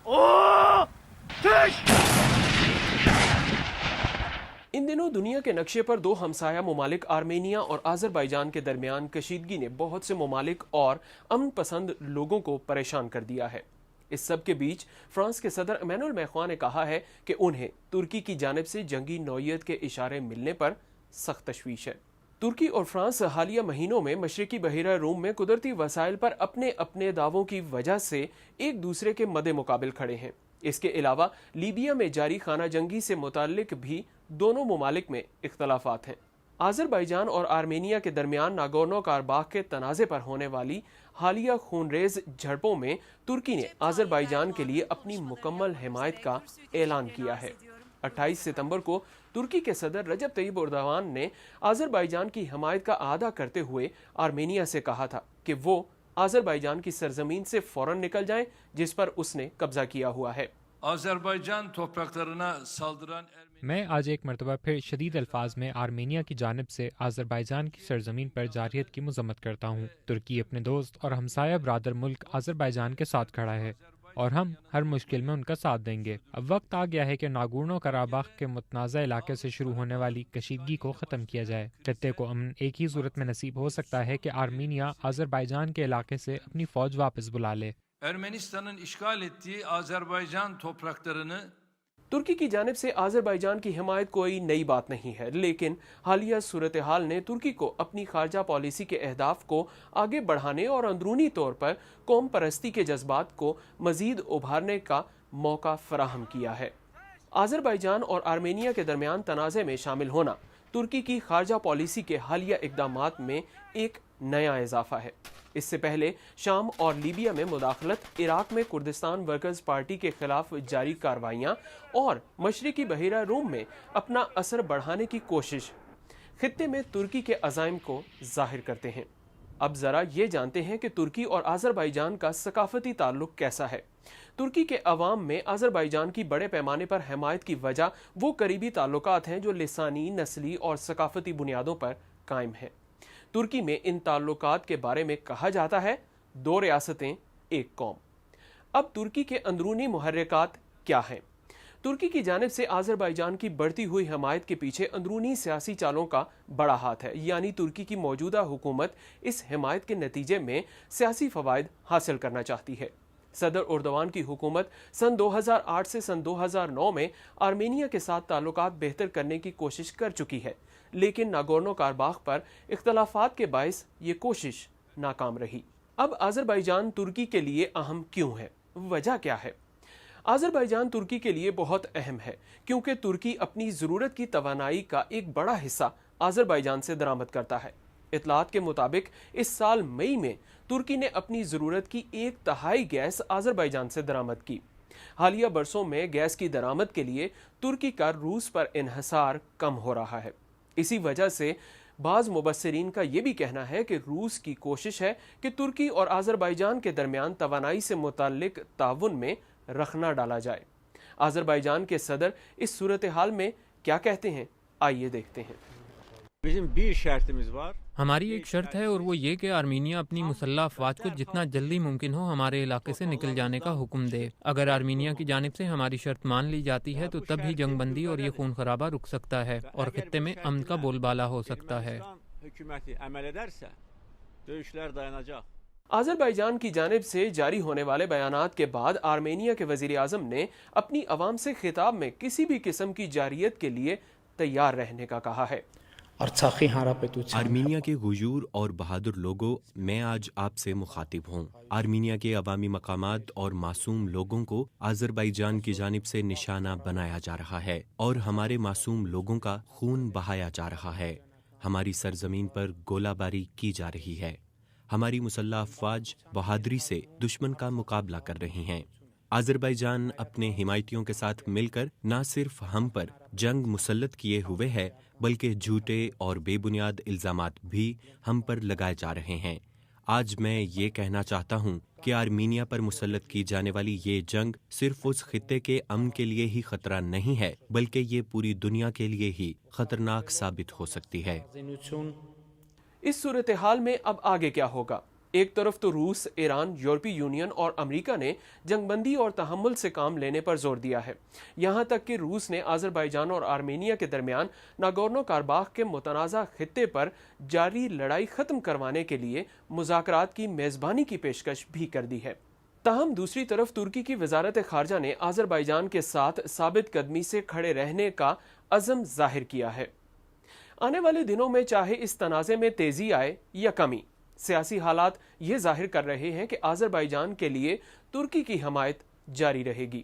इन दिनों दुनिया के नक्शे पर दो हमसाया ममालिक आर्मेनिया और आज़रबाईजान के दरमियान कशीदगी ने बहुत से ममालिक और अमन पसंद लोगों को परेशान कर दिया है। इस सब के बीच फ्रांस के सदर इमैनुअल मैक्रों ने कहा है कि उन्हें तुर्की की जानिब से जंगी नौयत के इशारे मिलने पर सख्त तशवीश है। तुर्की और फ्रांस हालिया महीनों में मशरकी बहिरा रूम में कुदरती वसाइल पर अपने अपने दावों की वजह से एक दूसरे के मद्दे मुकाबिल खड़े हैं। इसके अलावा लीबिया में जारी खाना जंगी से मुताल्लिक भी दोनों ममालिक में इख्तलाफात हैं। आज़रबाईजान और आर्मेनिया के दरमियान नागोर्नो कारबाख के तनाज़े पर होने वाली हालिया खूनरेज झड़पों में तुर्की ने आज़रबाईजान के लिए अपनी मुकम्मल हिमायत का ऐलान किया है। 28 सितंबर को तुर्की के सदर रजब तय्यब एर्दोगान ने आज़रबाईजान की हिमायत का आदा करते हुए आर्मेनिया से कहा था कि वो आज़रबाईजान की सरजमीन से फौरन निकल जाएं जिस पर उसने कब्जा किया हुआ है। आज़रबाईजान topraklarına saldıran मैं आज एक मरतबा फिर शदीद अल्फाज में आर्मेनिया की जानिब से आज़रबाईजान की सरजमीन पर जारियत की मजम्मत करता हूँ। तुर्की अपने दोस्त और हमसाया बरादर मुल्क आज़रबाईजान के साथ खड़ा है और हम हर मुश्किल में उनका साथ देंगे। अब वक्त आ गया है कि नागोर्नो कराबाख के मुतनाज़ा इलाके से शुरू होने वाली कशीदगी को ख़त्म किया जाए। खत्ते को अमन एक ही सूरत में नसीब हो सकता है कि आर्मीनिया आज़रबाईजान के इलाके से अपनी फ़ौज वापस बुला ले। Ermenistan'ın işgal ettiği Azerbaycan topraklarını तुर्की की जानिब से आज़रबाईजान की हिमायत कोई नई बात नहीं है, लेकिन हालिया सूरत हाल ने तुर्की को अपनी खारजा पॉलिसी के अहदाफ को आगे बढ़ाने और अंदरूनी तौर पर कौम परस्ती के जज्बात को मजीद उभारने का मौका फराहम किया है। आज़रबाईजान और आर्मेनिया के दरमियान तनाज़े में शामिल होना तुर्की की खारजा पॉलिसी के हालिया इक़दामात में एक नया इजाफा है। इससे पहले शाम और लीबिया में मुदाखलत, इराक में कुर्दिस्तान वर्कर्स पार्टी के खिलाफ जारी कार्रवाइयाँ और मशरिकी बहिरा रूम में अपना असर बढ़ाने की कोशिश खित्ते में तुर्की के अज़ाइम को जाहिर करते हैं। अब ज़रा ये जानते हैं कि तुर्की और आज़रबाईजान का सकाफती ताल्लुक कैसा है। तुर्की के अवाम में आज़रबाईजान की बड़े पैमाने पर हिमायत की वजह वो करीबी ताल्लुकात हैं जो लिसानी, नस्ली और सकाफती बुनियादों पर कायम हैं। तुर्की में इन ताल्लुकात के बारे में कहा जाता है, दो रियासतें एक कौम। अब तुर्की के अंदरूनी मुहर्रिकात क्या हैं? तुर्की की जानिब से आज़रबाईजान की बढ़ती हुई हमायत के पीछे अंदरूनी सियासी चालों का बड़ा हाथ है, यानी तुर्की की मौजूदा हुकूमत इस हिमायत के नतीजे में सियासी फ़वाइद हासिल करना चाहती है। सदर एर्दोगान की हुकूमत सन 2008 से सन 2009 में आर्मेनिया के साथ ताल्लुकात बेहतर करने की कोशिश कर चुकी है, लेकिन नागोर्नो कारबाख पर इख्तलाफात के बायस ये कोशिश नाकाम रही। अब आज़रबाईजान तुर्की के लिए अहम क्यों है? वजह क्या है? आज़रबाईजान तुर्की के लिए बहुत अहम है क्योंकि तुर्की अपनी ज़रूरत की तवानाई का एक बड़ा हिस्सा आज़रबाईजान से दरामद करता है। इतलात के मुताबिक इस साल मई में तुर्की ने अपनी ज़रूरत की 1/3 गैस आज़रबाईजान से दरामद की। हालिया बरसों में गैस की दरामद के लिए तुर्की का रूस पर इन्हसार कम हो रहा है। इसी वजह से बाज़ मुबस्सिरीन का ये भी कहना है कि रूस की कोशिश है कि तुर्की और आज़रबाईजान के दरमियान तवानाई से मुताल्लिक ताउन में रखना डाला जाए। आज़रबाईजान के सदर इस सूरत हाल में क्या कहते हैं, आइए देखते हैं। हमारी एक शर्त है और वो ये कि आर्मीनिया अपनी मुसल्लह अफवाज को जितना जल्दी मुमकिन हो हमारे इलाके से निकल जाने का हुक्म दे। अगर आर्मीनिया की जानिब से हमारी शर्त मान ली जाती है तो तब ही जंग बंदी और ये खून खराबा रुक सकता है और खित्ते में अमन का बोलबाला हो सकता है। आज़रबाईजान की जानिब से जारी होने वाले बयानात के बाद आर्मेनिया के वज़ीर आज़म ने अपनी आवाम से खिताब में किसी भी किस्म की जारियत के लिए तैयार रहने का कहा है। आर्मीनिया के गुजूर और बहादुर लोगों, मैं आज आपसे मुखातिब हूँ। आर्मीनिया के अवामी मकामात और मासूम लोगों को आज़रबाईजान की जानिब से निशाना बनाया जा रहा है और हमारे मासूम लोगों का खून बहाया जा रहा है। हमारी सरजमीन पर गोलाबारी की जा रही है। हमारी मुसल्लह अफवाज बहादुरी से दुश्मन का मुकाबला कर रही हैं। आज़रबाईजान अपने हिमायतियों के साथ मिलकर न सिर्फ हम पर जंग मुसल्लत किए हुए है, बल्कि झूठे और बेबुनियाद इल्ज़ामात भी हम पर लगाए जा रहे हैं। आज मैं ये कहना चाहता हूँ कि आर्मीनिया पर मुसल्लत की जाने वाली ये जंग सिर्फ उस खित्ते के अमन के लिए ही खतरा नहीं है, बल्कि ये पूरी दुनिया के लिए ही खतरनाक साबित हो सकती है। इस सूरत हाल में अब आगे क्या होगा? ایک طرف تو روس، ایران، یورپی یونین اور امریکہ نے جنگ بندی اور تحمل سے کام لینے پر زور دیا ہے، یہاں تک کہ روس نے آذربائیجان اور آرمینیا کے درمیان ناگورنو کارباخ کے متنازع خطے پر جاری لڑائی ختم کروانے کے لیے مذاکرات کی میزبانی کی پیشکش بھی کر دی ہے۔ تاہم دوسری طرف ترکی کی وزارت خارجہ نے آذربائیجان کے ساتھ ثابت قدمی سے کھڑے رہنے کا عزم ظاہر کیا ہے۔ آنے والے دنوں میں چاہے اس تنازع میں تیزی آئے یا کمی، سیاسی حالات یہ ظاہر کر رہے ہیں کہ آذربائیجان کے لیے ترکی کی حمایت جاری رہے گی۔